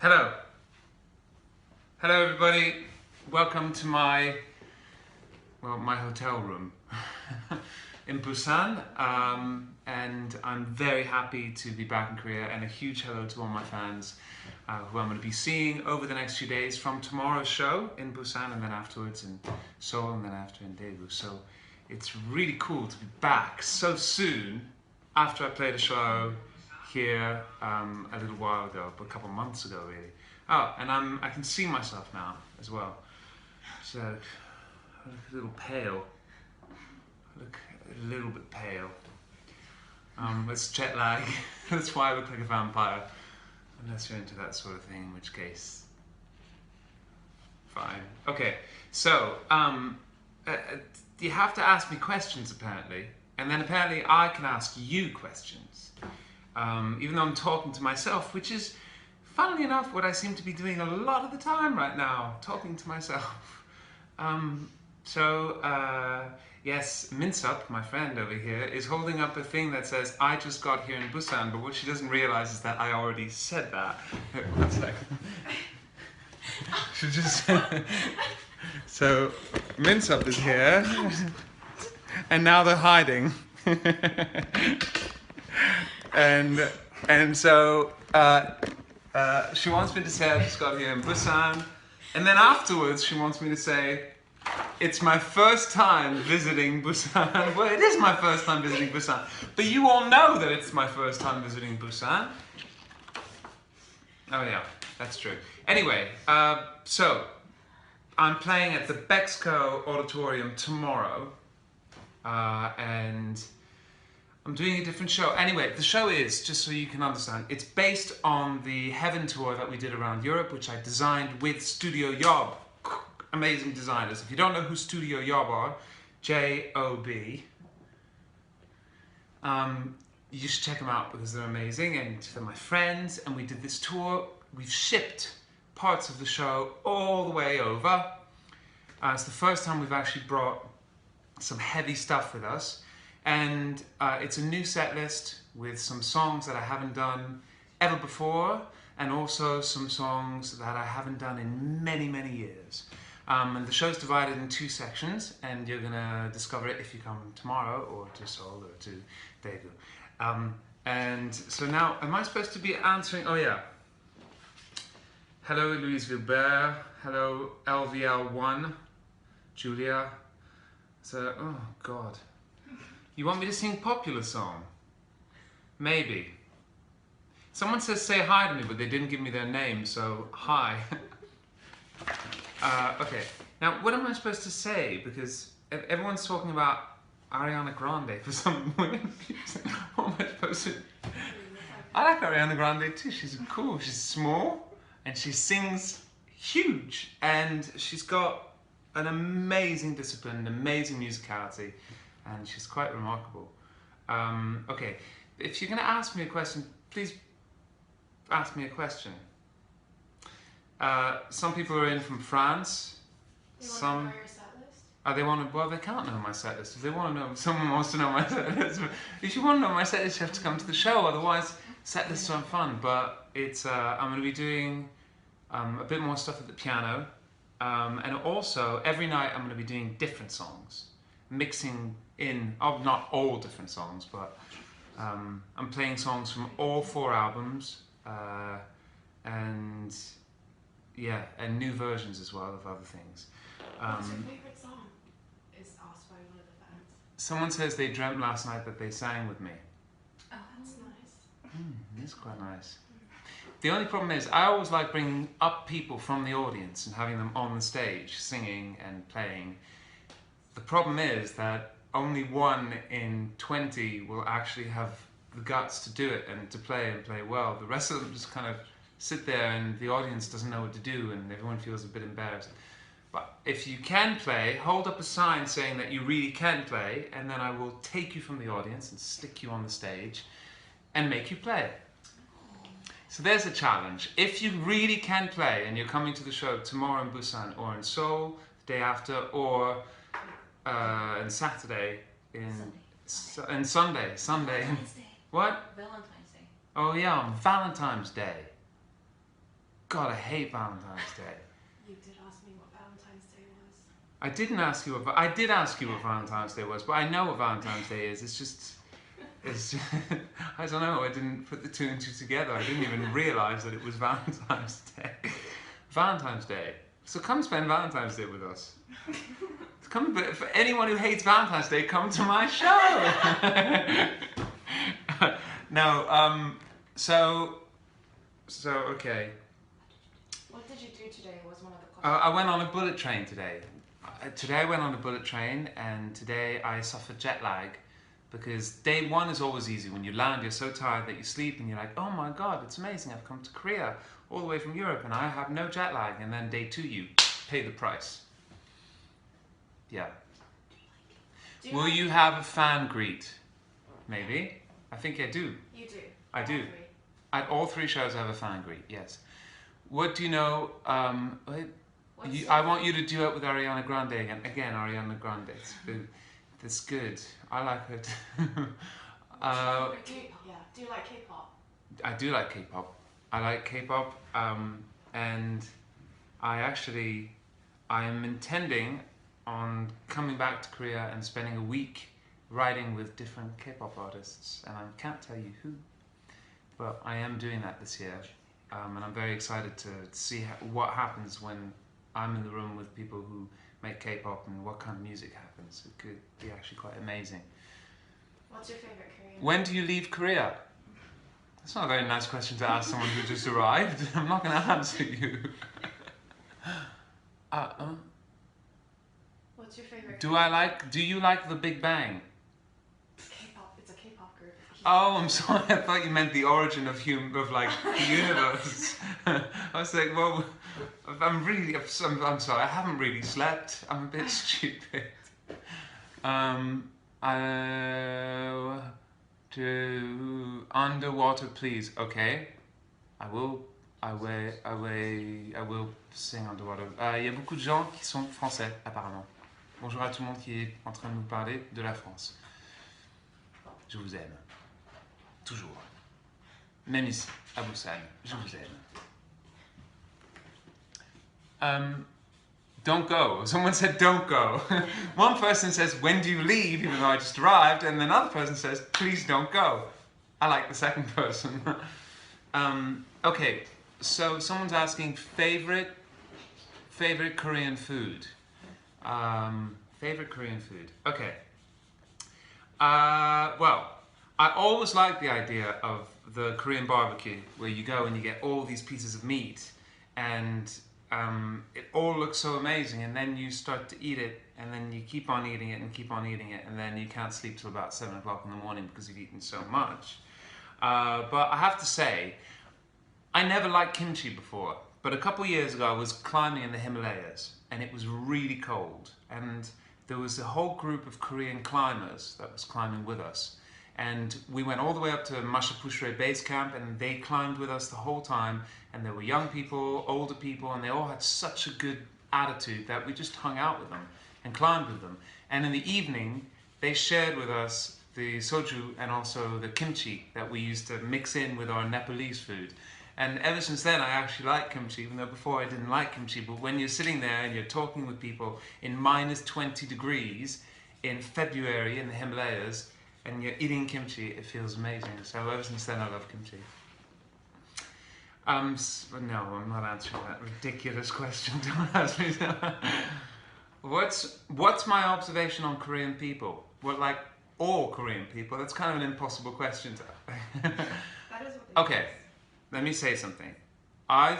Hello. Hello everybody. Welcome to my hotel room in Busan. And I'm very happy to be back in Korea, and a huge hello to all my fans who I'm going to be seeing over the next few days from tomorrow's show in Busan, and then afterwards in Seoul, and then after in Daegu. So it's really cool to be back so soon after I played a show here a little while ago, but a couple of months ago really. Oh, and I can see myself now as well. So I look a little pale. I look a little bit pale. It's jet lag. That's why I look like a vampire. Unless you're into that sort of thing, in which case, fine. Okay, so you have to ask me questions apparently, and then apparently I can ask you questions. Even though I'm talking to myself, which is, funnily enough, what I seem to be doing a lot of the time right now, talking to myself. Yes, Minsup, my friend over here, is holding up a thing that says, I just got here in Busan, but what she doesn't realize is that I already said that. One second. She just... So, Minsup is here, and now they're hiding. And so she wants me to say I just got here in Busan, and then afterwards she wants me to say it's my first time visiting Busan. Well, it is my first time visiting Busan, but you all know that it's my first time visiting Busan. Oh yeah, that's true. Anyway, so I'm playing at the Bexco Auditorium tomorrow, and I'm doing a different show. Anyway, the show is, just so you can understand, it's based on the Heaven tour that we did around Europe, which I designed with Studio Yob. Amazing designers. If you don't know who Studio Yob are, J-O-B, you should check them out because they're amazing, and they're my friends, and we did this tour. We've shipped parts of the show all the way over. It's the first time we've actually brought some heavy stuff with us. And it's a new set list with some songs that I haven't done ever before, and also some songs that I haven't done in many, many years. And the show's divided in two sections, and you're going to discover it if you come tomorrow, or to Seoul, or to Daegu. And so now, am I supposed to be answering? Oh yeah. Hello, Louise Vilbert. Hello, LVL1. Julia. So, oh God. You want me to sing popular song? Maybe. Someone says say hi to me, but they didn't give me their name, so hi. Okay, now what am I supposed to say? Because everyone's talking about Ariana Grande for some women. What am I supposed to... I like Ariana Grande too. She's cool. She's small, and she sings huge, and she's got an amazing discipline, an amazing musicality, and she's quite remarkable. Okay, if you're going to ask me a question, please ask me a question. Some people are in from France. They want to know your set list? They want to, well, they can't know my set list. If they want to know, someone wants to know my set list. If you want to know my set list, you have to come to the show. Otherwise, set lists aren't fun. But it's, I'm going to be doing a bit more stuff at the piano. And also, every night I'm going to be doing different songs. Mixing in, not all different songs, but I'm playing songs from all 4 albums, and yeah, and new versions as well of other things. What's your favourite song? Is asked by one of the fans. Someone says they dreamt last night that they sang with me. Oh, that's nice. It's quite nice. The only problem is, I always like bringing up people from the audience and having them on the stage singing and playing. The problem is that only 1 in 20 will actually have the guts to do it and to play and play well. The rest of them just kind of sit there, and the audience doesn't know what to do, and everyone feels a bit embarrassed. But if you can play, hold up a sign saying that you really can play, and then I will take you from the audience and stick you on the stage and make you play. So there's a challenge. If you really can play and you're coming to the show tomorrow in Busan, or in Seoul the day after, or and Saturday and Sunday. Valentine's Day. What? Valentine's Day. Oh yeah, on Valentine's Day. God, I hate Valentine's Day. You did ask me what Valentine's Day was. I didn't ask you what... I did ask you what Valentine's Day was, but I know what Valentine's Day is. It's just... I don't know, I didn't put the two and two together. I didn't even realise that it was Valentine's Day. Valentine's Day. So come spend Valentine's Day with us. Come, for anyone who hates Valentine's Day, come to my show. No, so okay. What did you do today was one of the questions. I went on a bullet train today. Today I went on a bullet train, and today I suffered jet lag, because day one is always easy. When you land, you're so tired that you sleep, and you're like, oh my God, it's amazing, I've come to Korea, all the way from Europe, and I have no jet lag. And then day two, you pay the price. Yeah. Will you have a fan greet? Maybe. I think I do. You do. I do. All three. At all three shows I have a fan greet, yes. What do you know, I want you to duet with Ariana Grande again. Again, Ariana Grande. It's good. I like it. Do you like K-pop? I do like K-pop. I like K-pop, and I am intending on coming back to Korea and spending a week writing with different K-pop artists, and I can't tell you who, but I am doing that this year, and I'm very excited to see what happens when I'm in the room with people who make K-pop and what kind of music happens. It could be actually quite amazing. What's your favourite Korean? When do you leave Korea? That's not a very nice question to ask someone who just arrived. I'm not going to answer you. What's your favourite? Do you like The Big Bang? K-pop. It's a K-pop group. Oh, I'm sorry. I thought you meant the origin of like the universe. I was like, well, I'm sorry. I haven't really slept. I'm a bit stupid. To underwater, please. Okay. I will sing underwater. Il y a beaucoup de gens qui sont français, apparemment. Bonjour à tout le monde qui est en train de nous parler de la France. Je vous aime. Toujours. Même ici, à Busan. Je vous aime. Don't go. Someone said don't go. One person says, when do you leave, even though I just arrived, and another person says, please don't go. I like the second person. Okay, so someone's asking favorite Korean food. Favorite Korean food. Okay. Well, I always like the idea of the Korean barbecue, where you go and you get all these pieces of meat, and it all looks so amazing, and then you start to eat it, and then you keep on eating it and keep on eating it, and then you can't sleep till about 7 o'clock in the morning because you've eaten so much. But I have to say, I never liked kimchi before, but a couple of years ago I was climbing in the Himalayas, and it was really cold, and there was a whole group of Korean climbers that was climbing with us, and we went all the way up to Mashapushre base camp, and they climbed with us the whole time, and there were young people, older people, and they all had such a good attitude that we just hung out with them and climbed with them. And in the evening they shared with us the soju and also the kimchi that we used to mix in with our Nepalese food. And ever since then I actually like kimchi, even though before I didn't like kimchi. But when you're sitting there and you're talking with people in minus 20 degrees in February in the Himalayas, and you're eating kimchi, it feels amazing. So ever since then I love kimchi. No, I'm not answering that ridiculous question. Don't ask me that. What's my observation on Korean people? Well, like all Korean people, that's kind of an impossible question to That is what they Okay, let me say something. I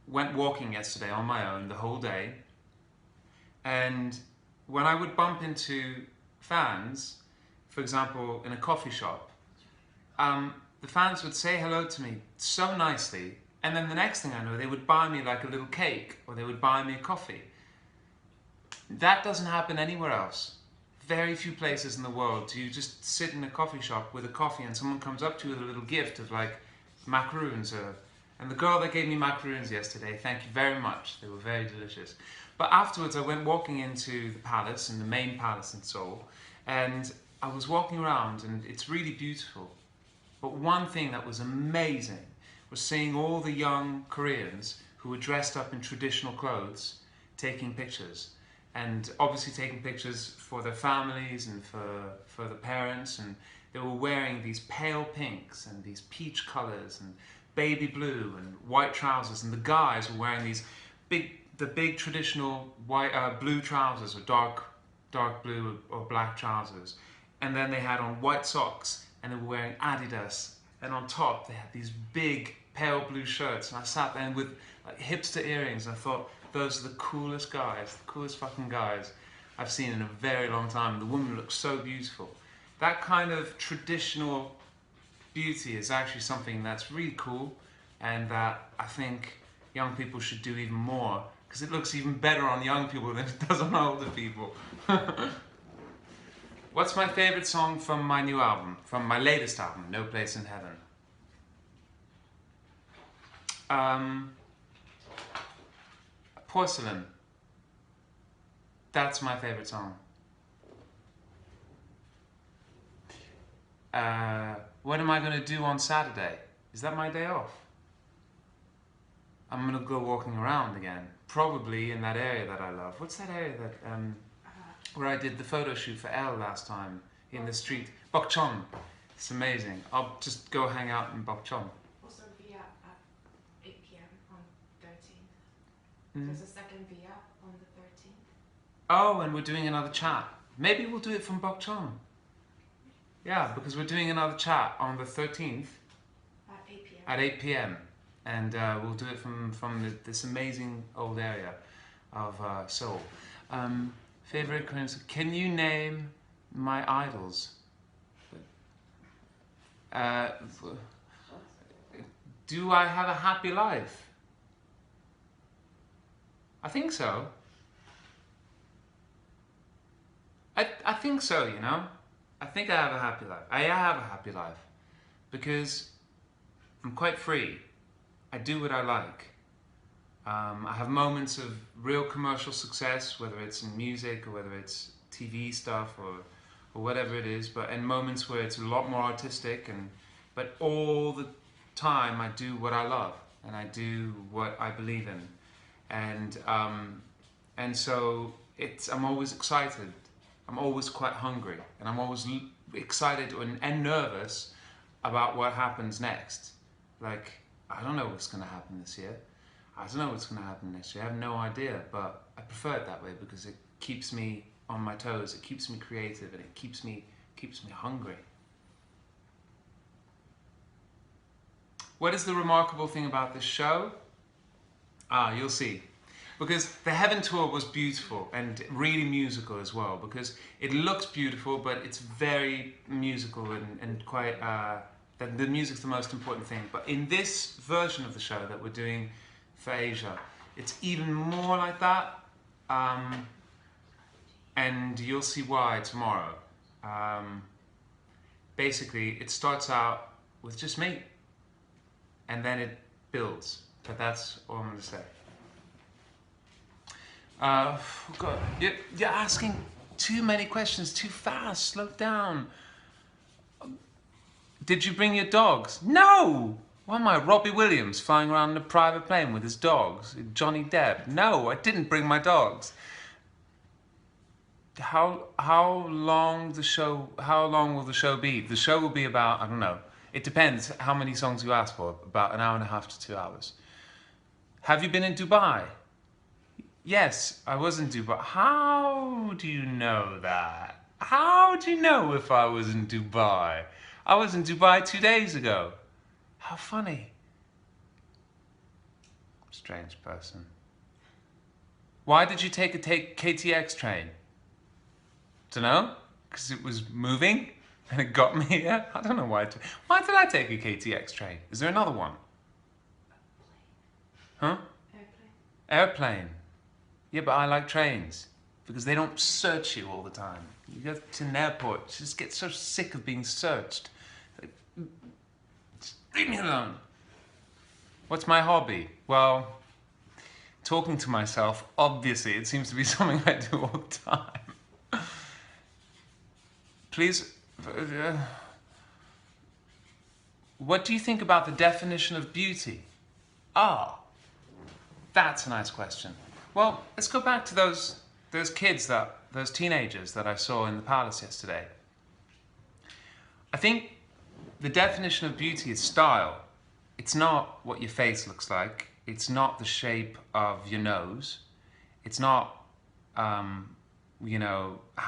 went walking yesterday on my own the whole day, and when I would bump into fans, for example, in a coffee shop, the fans would say hello to me so nicely, and then the next thing I know, they would buy me like a little cake, or they would buy me a coffee. That doesn't happen anywhere else. Very few places in the world do you just sit in a coffee shop with a coffee and someone comes up to you with a little gift of like macaroons. And the girl that gave me macaroons yesterday, thank you very much. They were very delicious. But afterwards I went walking into the palace, in the main palace in Seoul, and I was walking around, and it's really beautiful. But one thing that was amazing was seeing all the young Koreans who were dressed up in traditional clothes taking pictures. And obviously taking pictures for their families and for the parents, and they were wearing these pale pinks and these peach colours and baby blue and white trousers, and the guys were wearing these big traditional white blue trousers or dark blue or black trousers, and then they had on white socks, and they were wearing Adidas, and on top they had these big pale blue shirts, and I sat there with like hipster earrings, and I thought, those are the coolest guys, the coolest fucking guys I've seen in a very long time. The woman looks so beautiful. That kind of traditional beauty is actually something that's really cool, and that I think young people should do even more, because it looks even better on young people than it does on older people. What's my favourite song from my new album, from my latest album, No Place in Heaven? Porcelain. That's my favourite song. What am I going to do on Saturday? Is that my day off? I'm going to go walking around again. Probably in that area that I love. What's that area that where I did the photo shoot for Elle last time? In the street. Bokchon. It's amazing. I'll just go hang out in Bokchon. Also Via at 8 p.m. on 13th. There's a second Via on the 13th. Oh, and we're doing another chat. Maybe we'll do it from Bokchon. Yeah, because we're doing another chat on the 13th. At 8 p.m. At 8 p.m. And we'll do it from this amazing old area of Seoul. Favorite Korean song? Can you name my idols? Do I have a happy life? I think so. I think so, you know? I think I have a happy life. I have a happy life because I'm quite free. I do what I like. I have moments of real commercial success, whether it's in music or whether it's TV stuff or whatever it is, and moments where it's a lot more artistic, but all the time I do what I love and I do what I believe in, and so I'm always excited. I'm always quite hungry, and I'm always excited and nervous about what happens next. Like, I don't know what's going to happen this year. I don't know what's going to happen next year. I have no idea, but I prefer it that way because it keeps me on my toes. It keeps me creative, and it keeps me hungry. What is the remarkable thing about this show? You'll see. Because the Heaven Tour was beautiful and really musical as well, because it looks beautiful, but it's very musical and quite, the music's the most important thing. But in this version of the show that we're doing for Asia, it's even more like that, and you'll see why tomorrow. Basically, it starts out with just me, and then it builds, but that's all I'm going to say. God, you're asking too many questions too fast. Slow down. Did you bring your dogs? No! Why am I, Robbie Williams, flying around in a private plane with his dogs? Johnny Depp? No, I didn't bring my dogs. How long will the show be? The show will be about, I don't know. It depends how many songs you ask for. About an hour and a half to 2 hours. Have you been in Dubai? Yes, I was in Dubai. How do you know that? How do you know if I was in Dubai? I was in Dubai 2 days ago. How funny. Strange person. Why did you take a KTX train? Dunno, because it was moving and it got me here. I don't know why. Why did I take a KTX train? Is there another one? Huh? Airplane. Yeah, but I like trains because they don't search you all the time. You go to an airport, you just get so sick of being searched. Like, just leave me alone. What's my hobby? Well, talking to myself, obviously. It seems to be something I do all the time. Please, what do you think about the definition of beauty? That's a nice question. Well, let's go back to those teenagers that I saw in the palace yesterday. I think the definition of beauty is style. It's not what your face looks like. It's not the shape of your nose. It's not, how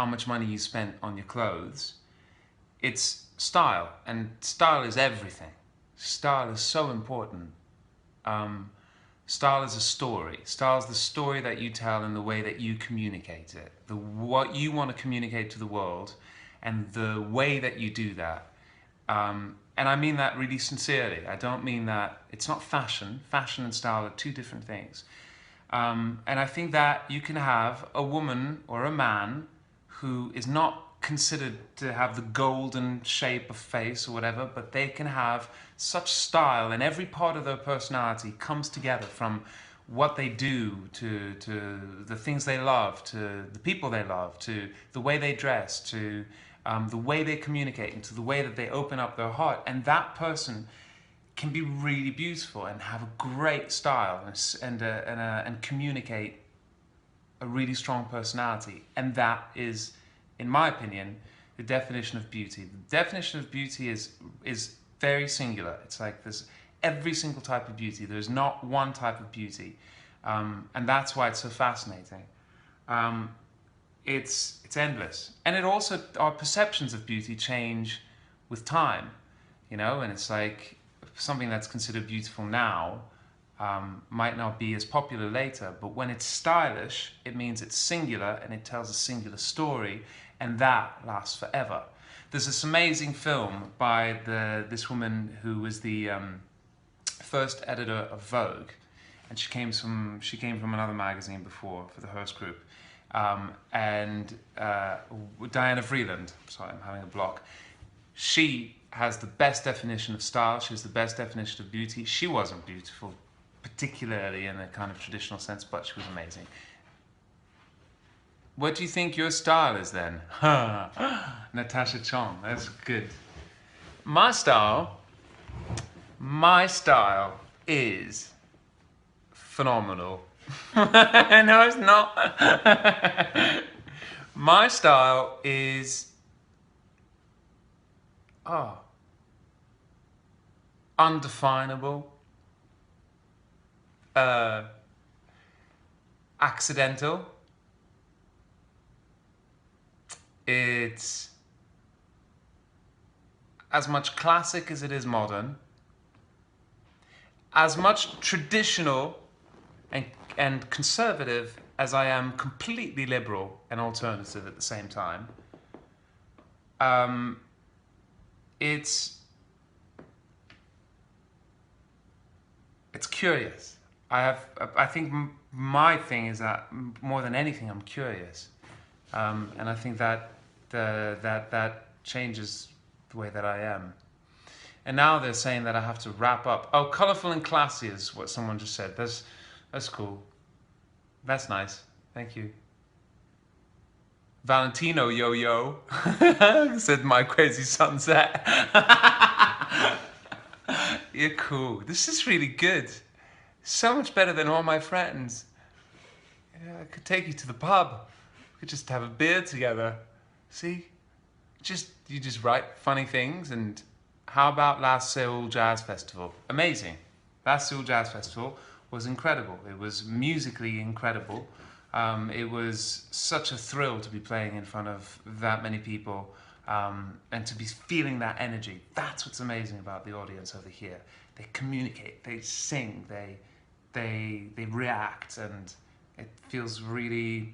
much money you spent on your clothes. It's style, and style is everything. Style is so important. Style is a story. Style is the story that you tell in the way that you communicate it. What you want to communicate to the world, and the way that you do that. And I mean that really sincerely. I don't mean that, it's not fashion. Fashion and style are two different things. And I think that you can have a woman or a man who is not considered to have the golden shape of face or whatever, but they can have such style, and every part of their personality comes together, from what they do to the things they love, to the people they love, to the way they dress, to the way they communicate, and to the way that they open up their heart. And that person can be really beautiful and have a great style and communicate a really strong personality. And that is, in my opinion, the definition of beauty. The definition of beauty is very singular. It's like there's every single type of beauty. There's not one type of beauty. And that's why it's so fascinating. It's endless. And it also, our perceptions of beauty change with time, and it's like something that's considered beautiful now might not be as popular later, but when it's stylish, it means it's singular and it tells a singular story, and that lasts forever. There's this amazing film by this woman who was the first editor of Vogue, and she came from another magazine before, for the Hearst Group, and Diana Vreeland. Sorry, I'm having a block. She has the best definition of style. She has the best definition of beauty. She wasn't beautiful, particularly in a kind of traditional sense, but she was amazing. What do you think your style is then? Natasha Chong, that's good. My style is phenomenal. No, it's not. My style is undefinable, accidental. It's as much classic as it is modern, as much traditional and conservative as I am completely liberal and alternative at the same time. It's curious. I think my thing is that more than anything, I'm curious, and I think that that changes the way that I am. And now they're saying that I have to wrap up. Oh, colourful and classy is what someone just said. That's cool. That's nice. Thank you. Valentino yo-yo, said my crazy sunset. You're cool. This is really good. So much better than all my friends. Yeah, I could take you to the pub. We could just have a beer together. See? You just write funny things. And how about last Seoul Jazz Festival? Amazing. Last Seoul Jazz Festival was incredible. It was musically incredible. It was such a thrill to be playing in front of that many people, and to be feeling that energy. That's what's amazing about the audience over here. They communicate, they sing, they react, and it feels really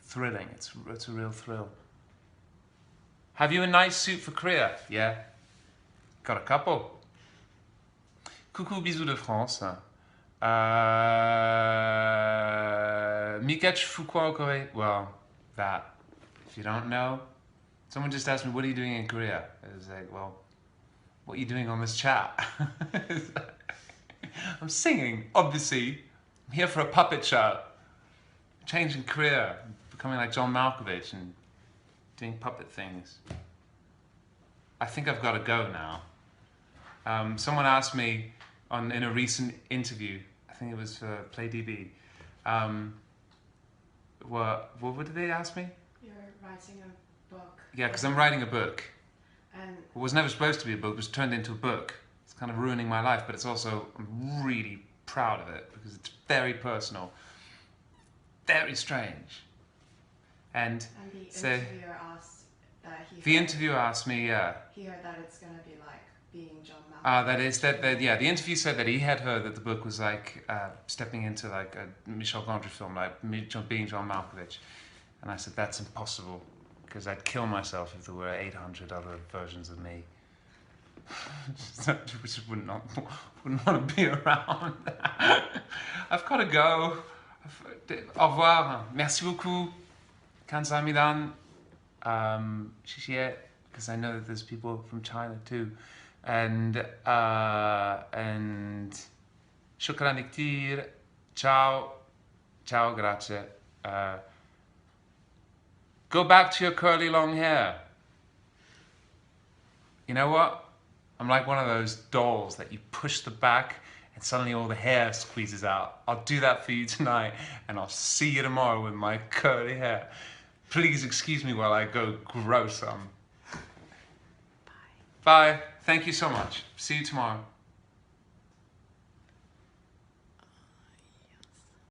thrilling. It's a real thrill. Have you a nice suit for Korea? Yeah. Got a couple. Coucou, bisous de France. Mika, tu fous quoi en Corée? Well, that. If you don't know, someone just asked me, what are you doing in Korea? I was like, well, what are you doing on this chat? I'm singing, obviously. I'm here for a puppet show. Changing career, becoming like John Malkovich and doing puppet things. I think I've got to go now. Someone asked me in a recent interview, I think it was for PlayDB. What did they ask me? You're writing a book. Yeah, because I'm writing a book. And It was never supposed to be a book, it was turned into a book. It's kind of ruining my life, but it's also, I'm really proud of it because it's very personal, very strange. And the so, interviewer asked that the interviewer asked me, he heard that it's going to be like being John Malkovich. Yeah, the interview said that he had heard that the book was like stepping into like a Michel Gondry film, like being John Malkovich. And I said, that's impossible, because I'd kill myself if there were 800 other versions of me. Which wouldn't want to be around. I've got to go. Au revoir. Merci beaucoup. Kamsahamnida. Because I know that there's people from China too. And shukran ktir. Ciao. Ciao, grazie. Go back to your curly long hair. You know what? I'm like one of those dolls that you push the back and suddenly all the hair squeezes out. I'll do that for you tonight, and I'll see you tomorrow with my curly hair. Please excuse me while I go grow some. Bye. Bye. Thank you so much. See you tomorrow.